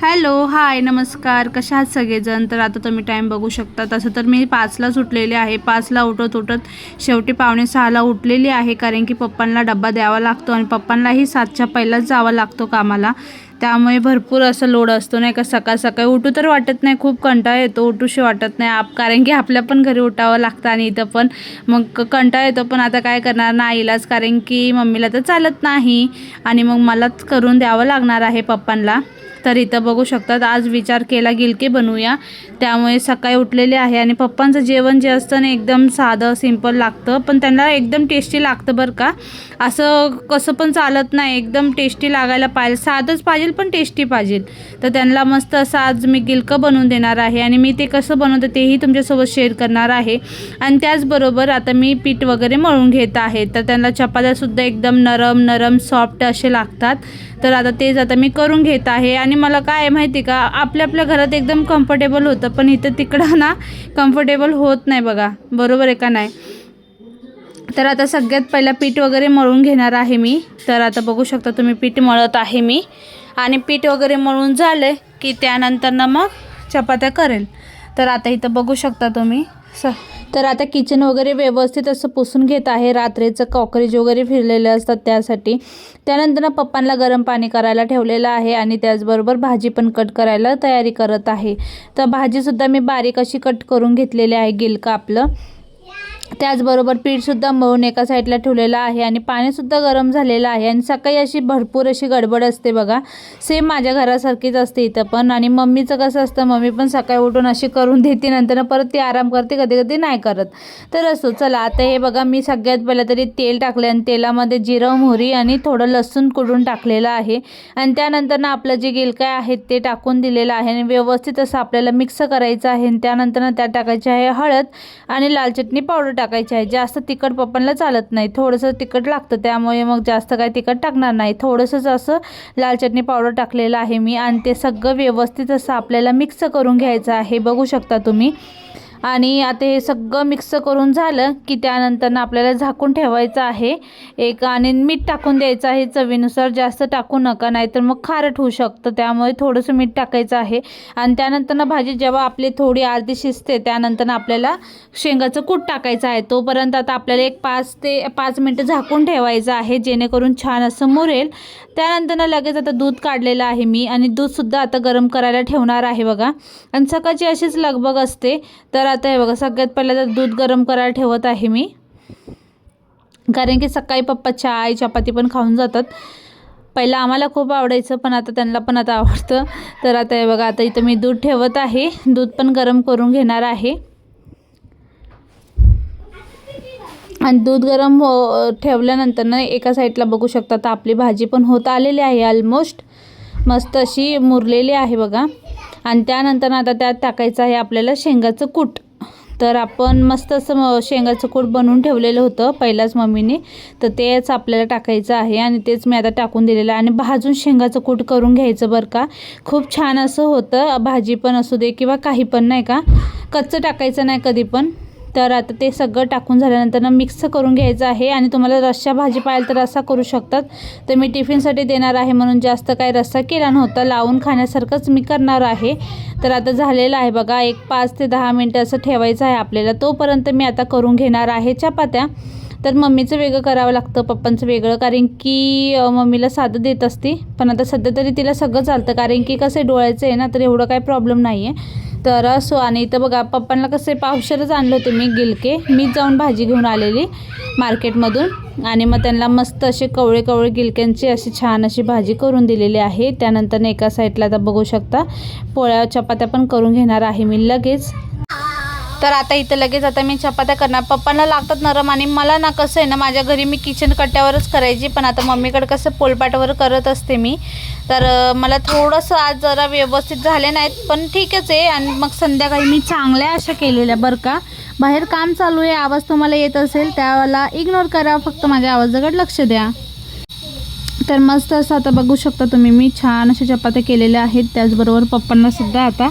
Hello, हाय, नमस्कार. कशा आहात सगळेजण? तर आता तुम्ही टाईम बघू शकता. तसं तर मी 5लाच उठलेले आहे. 5ला उठत उठत शेवटी 5:45ला उठलेली आहे, कारण की पप्पांना डब्बा द्यावा लागतो आणि पप्पांनाही 7च्या पहिलाच जावं लागतो कामाला. त्यामुळे भरपूर असं लोड असतो नाही का. सकाळ सकाळी उठू तर वाटत नाही, खूप कंटाळा येतो, उठूशी वाटत नाही कारण की आपल्या पण घरी उठावं लागतं आणि इथं पण मग कंटाळा येतो. पण आता काय करणार, नाईलाज, कारण की मम्मीला तर चालत नाही आणि मग मलाच करून द्यावं लागणार आहे पप्पांना. तर इथं बघू शकतात, आज विचार केला गिलके बनवूया, त्यामुळे सकाळी उठलेले आहे. आणि पप्पांचं जेवण जे असतं ना एकदम साधं सिंपल लागतं, पण त्यांना एकदम टेस्टी लागतं बरं का. असं कसं पण चालत नाही, एकदम टेस्टी लागायला पाहिजे. साधंच पाहिजे पण टेस्टी पाहिजे. तर त्यांना मस्त असं आज मी गिलकं बनवून देणार आहे आणि मी ते कसं बनवतं तेही तुमच्यासोबत शेअर करणार आहे. आणि त्याचबरोबर आता मी पीठ वगैरे मळून घेत आहे. तर त्यांना चपात्यासुद्धा एकदम नरम नरम सॉफ्ट असे लागतात. तर आता तेच आता मी करून घेत आहे. आणि मला काय आहे माहिती का, आपल्या घरात एकदम कम्फर्टेबल होतं, पण इथं तिकडं ना कम्फर्टेबल होत नाही बघा, बरोबर आहे का नाही. तर आता सगळ्यात पहिला पीठ वगैरे मळून घेणार आहे मी. तर आता बघू शकता तुम्ही, पीठ मळत आहे मी आणि पीठ वगैरे मळून झाले की त्यानंतर ना मग चपात्या करेल. तर आता इथं बघू शकता तुम्ही तर आता किचन वगैरे व्यवस्थित असं पुसून घेत आहे. रात्रीचं कॉकरेज वगैरे फिरलेले असतात त्यासाठी. त्यानंतर ना पप्पांना गरम पाणी करायला ठेवलेलं आहे आणि त्याचबरोबर भाजी पण कट करायला तयारी करत आहे. तर भाजीसुद्धा मी बारीक अशी कट करून घेतलेली आहे, गिलकं आपलं. त्याचबरोबर पीठसुद्धा मळून एका साईडला ठेवलेलं आहे आणि पाणीसुद्धा गरम झालेलं आहे. आणि सकाळी अशी भरपूर अशी गडबड असते बघा, सेम माझ्या घरासारखीच असते इथं पण. आणि मम्मीचं कसं असतं, मम्मी पण सकाळी उठून अशी करून देते, नंतर परत ती आराम करते, कधी कधी नाही करत. तर असो, चला आता हे बघा, मी सगळ्यात पहिलं तरी तेल टाकले आणि तेलामध्ये जिरं मोहरी आणि थोडं लसूण कुटून टाकलेलं आहे. आणि त्यानंतर ना आपलं जे गिलकं आहेत ते टाकून दिलेलं आहे आणि व्यवस्थित असं आपल्याला मिक्स करायचं आहे. आणि त्यानंतर ना त्यात टाकायची आहे हळद आणि लाल चटणी पावडर टाकायची आहे. जास्त तिखट पप्पांना चालत नाही, थोडंसं तिखट लागतं, त्यामुळे मग जास्त काय तिखट टाकणार नाही. थोडंसंच असं लाल चटणी पावडर टाकलेलं आहे मी. आणि ते सगळं व्यवस्थित असं आपल्याला मिक्स करून घ्यायचं आहे, बघू शकता तुम्ही. आणि आता हे सगळं मिक्स करून झालं की त्यानंतर आपल्याला झाकून ठेवायचं आहे आणि मीठ टाकून द्यायचं आहे चवीनुसार. जास्त टाकू नका, नाहीतर मग खारट होऊ शकतं, त्यामुळे थोडंसं मीठ टाकायचं आहे. आणि त्यानंतर भाजी जेव्हा आपली थोडी अर्धी शिजते त्यानंतर आपल्याला शेंगाचं कूट टाकायचं आहे. तोपर्यंत आता आपल्याला एक 5 मिनटं झाकून ठेवायचं आहे, जेणेकरून छान असं मुरेल. त्यानंतर लगेच आता दूध काढलेलं आहे मी आणि दूधसुद्धा आता गरम करायला ठेवणार आहे बघा. आणि सकाळची अशीच लगबग असते. तर आता हे बघा, सगळ्यात पहिलं तर दूध गरम करायला ठेवत आहे मी, कारण की सकाळी पप्पा चहा चपाती पण खाऊन जातात. पहिलं आम्हाला खूप आवडायचं, पण आता त्यांना पण आता आवडतं. तर आता हे बघा, आता इथं मी दूध ठेवत आहे, दूध पण गरम करून घेणार आहे. आणि दूध गरम ठेवल्यानंतर ना एका साईडला बघू शकता, तर आपली भाजी पण होत आलेली आहे, ऑलमोस्ट मस्त अशी मुरलेली आहे बघा. आणि त्यानंतर आता त्यात टाकायचं आहे आपल्याला शेंगाचं कूट. तर आपण मस्त असं शेंगाचं कूट बनवून ठेवलेलं होतं पहिलाच मम्मीने, तर तेच आपल्याला टाकायचं आहे आणि तेच मी आता टाकून दिलेलं आहे. आणि भाजून शेंगाचं कूट करून घ्यायचं बरं का, खूप छान असं होतं. भाजी पण असू दे किंवा काही पण नाही का, कच्चं टाकायचं नाही कधी पण. तर आता ते सगळं टाकून झाल्यानंतर मिक्स करून घ्यायचं आहे. आणि तुम्हाला रस्सा भाजी पाहिजे तर रस्सा करू शकतात. तर मी टिफिनसाठी देणार आहे म्हणून जास्त काही रस्सा केला नव्हता, लावून खाण्यासारखंच मी करणार आहे. तर आता झालेलं आहे बघा, एक 5 ते 10 मिनटं असं ठेवायचं आहे आपल्याला. तोपर्यंत मी आता करून घेणार आहे चपात्या. तर मम्मीचं वेगळं करावं लागतं, पप्पांचं वेगळं, कारण की मम्मीला साधं देत असते. पण आता सध्या तरी तिला सगळं चालतं, कारण की कसं डोळ्याचं आहे ना, तर एवढं काही प्रॉब्लेम नाही आहे. तर असो. आणि इथं बघा, पप्पांना कसे पावशेरच आणलं होते मी गिलके, मीच जाऊन भाजी घेऊन आलेली मार्केटमधून. आणि मग त्यांना मस्त असे कवळे कवळे गिलक्यांची अशी छान अशी भाजी करून दिलेली आहे. त्यानंतर एका साईडला आता बघू शकता पोळ्या चपात्या पण करून घेणार आहे मी लगेच. तर आता इथं लगेच आता मी चपात्या करणार. पप्पांना लागतात नरम आणि मला ना कसं आहे ना, माझ्या घरी मी किचन कट्ट्यावरच करायची, पण आता मम्मीकडे कसं पोलपाटावर करत असते मी. तर मला थोडंसं आज जरा व्यवस्थित झाले नाहीत, पण ठीकच आहे. आणि मग संध्याकाळी मी चांगल्या अशा केलेल्या बरं का. बाहेर काम चालू आहे, आवाज तुम्हाला येत असेल त्यावेळेला इग्नोर करा, फक्त माझ्या आवाजाकडे लक्ष द्या. तर मस्त असं आता बघू शकता तुम्ही, मी छान अशा चपात्या केलेल्या आहेत. त्याचबरोबर पप्पांनासुद्धा आता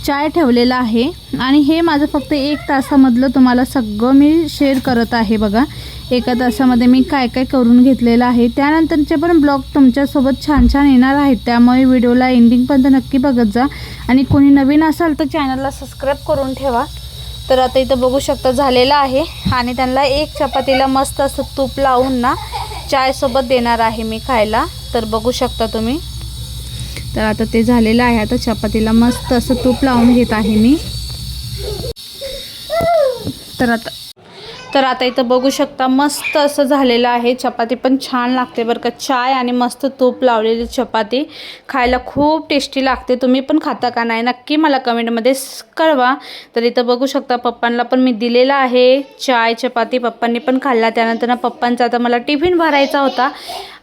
चाय ठेवलेला आहे. आणि हे माझं फक्त 1 तासामधलं तुम्हाला सगळं मी शेअर करत आहे बघा. एका तासामध्ये मी काय काय करून घेतलेलं आहे. त्यानंतरचे पण ब्लॉग तुमच्यासोबत छान छान येणार आहेत, त्यामुळे व्हिडिओला एंडिंगपर्यंत नक्की बघत जा. आणि कोणी नवीन असाल तर चॅनलला सबस्क्राईब करून ठेवा. तर आता इथं बघू शकता झालेलं आहे आणि त्यांना एक चपातीला मस्त असं तूप लावून ना चायसोबत देणार आहे मी खायला. तर बघू शकता तुम्ही. तर आता ते झालेलं आहे. आता चपातीला मस्त असं तूप लावून घेत आहे मी. तर आता इथं बघू शकता मस्त असं झालेलं आहे. चपाती पण छान लागते बरं का. चाय आणि मस्त तूप लावलेली चपाती खायला खूप टेस्टी लागते. तुम्ही पण खाता का नाही नक्की मला कमेंटमध्ये कळवा. तर इथं बघू शकता पप्पांना पण मी दिलेला आहे चाय चपाती. पप्पांनी पण खाल्ला. त्यानंतर ना पप्पांचा आता मला टिफिन भरायचा होता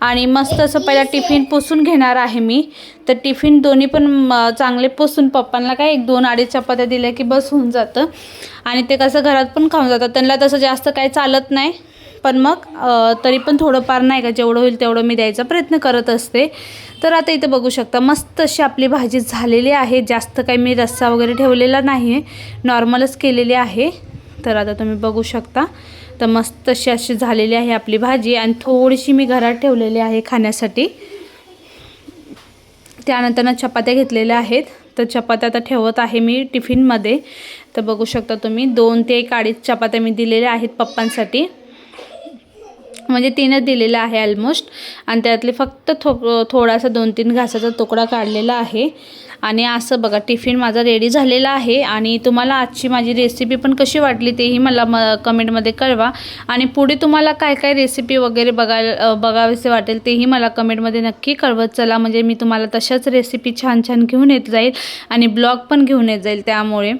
आणि मस्त असं पहिला टिफिन पुसून घेणार आहे मी. तर टिफिन दोन्ही पण चांगले पुसून पप्पांना काय 1-2-2.5 चपात्या दिल्या की बस होऊन जातं. आणि ते कसं घरात पण खाऊन जातात. त्यांना तसं जास्त काही चालत नाही, पण मग तरी पण थोडंफार नाही का जेवढं होईल तेवढं मी द्यायचा प्रयत्न करत असते. तर आता इथे बघू शकता मस्त अशी आपली भाजी झालेली आहे. जास्त काही मी रस्सा वगैरे ठेवलेला नाही आहे, नॉर्मलच केलेली आहे. तर आता तुम्ही बघू शकता. तर मस्त अशी झालेली आहे आपली भाजी आणि थोडीशी मी घरात ठेवलेली आहे खाण्यासाठी. त्यानंतर चपात्या घेतलेल्या आहेत. तर चपात्या आता ठेवत आहे मी टिफिनमध्ये. तर बघू शकता तुम्ही 2 ते 1-2.5 चपात्या मी दिलेल्या आहेत पप्पांसाठी. म्हणजे 3च दिलेला आहे ऑलमोस्ट. आणि त्यातले फक्त थोडासा 2-3 घासाचा तुकडा काढलेला आहे. आणि असं बघा टिफिन माझा रेडी झालेला आहे. आणि तुम्हाला आजची माझी रेसिपी पण कशी वाटली तेही मला कमेंटमध्ये कळवा. आणि पुढे तुम्हाला काय काय रेसिपी वगैरे बघावेसे वाटेल तेही मला कमेंटमध्ये नक्की कळवत चला. म्हणजे मी तुम्हाला तशाच रेसिपी छान छान घेऊन येत जाईल आणि ब्लॉग पण घेऊन येत जाईल त्यामुळे.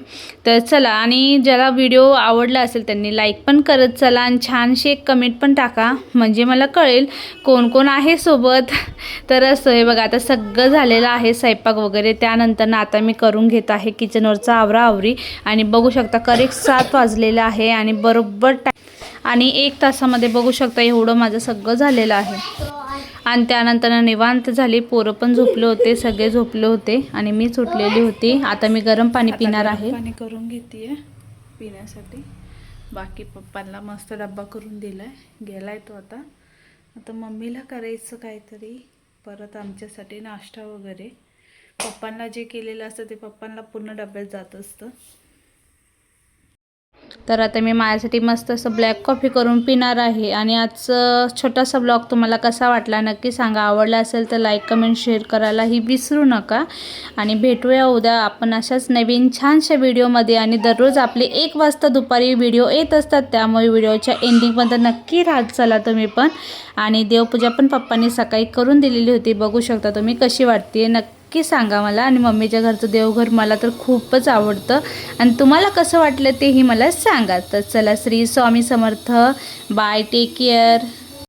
तर चला, आणि ज्याला व्हिडिओ आवडला असेल त्यांनी लाईक पण करत चला आणि छानशी एक कमेंट पण टाका, म्हणजे मला कळेल कोण कोण आहे सोबत. तर असं आहे बघा. आता सगळं झालेलं आहे स्वयंपाक वगैरे. त्यानंतर ना आता मी करून घेत आहे किचनवरचा आवराआवरी. आणि बघू शकता करेक्ट 7 वाजलेलं आहे आणि बरोबर आणि 1 तासामध्ये बघू शकता एवढं माझं सगळं झालेलं आहे. आणि त्यानंतर निवांत झाली. पोरं पण झोपले होते, सगळे झोपले होते आणि मी सुटलेली होती. आता मी गरम पाणी पिणार आहे. पाणी करून घेते पिण्यासाठी. बाकी पप्पांना मस्त डब्बा करून दिलाय, गेलाय तो आता. आता मम्मीला करायचं काहीतरी परत आमच्यासाठी नाश्ता वगैरे. पप्पांना जे केलेलं असतं ते पप्पांना पूर्ण डब्यात जात असतं. तर आता मी माझ्यासाठी मस्त असं ब्लॅक कॉफी करून पिणार आहे. आणि आजचा छोटासा ब्लॉग तुम्हाला कसा वाटला नक्की सांगा. आवडला असेल तर लाईक कमेंट शेअर करायलाही विसरू नका. आणि भेटूया उद्या आपण अशाच नवीन छानशा व्हिडिओमध्ये. आणि दररोज आपले 1 वाजता दुपारी व्हिडिओ येत असतात, त्यामुळे व्हिडिओच्या एंडिंगपर्यंत नक्की राहत चला तुम्ही पण. आणि देवपूजा पण पप्पांनी सकाळी करून दिलेली होती, बघू शकता तुम्ही कशी वाटते नक्की सांगा मला. आणि मम्मीच्या घरचं देवघर मला तर खूपच आवडतं. आणि तुम्हाला कसं वाटलं तेही मला सांगा. तर चला, Shri Swami Samarth. Bye, take care.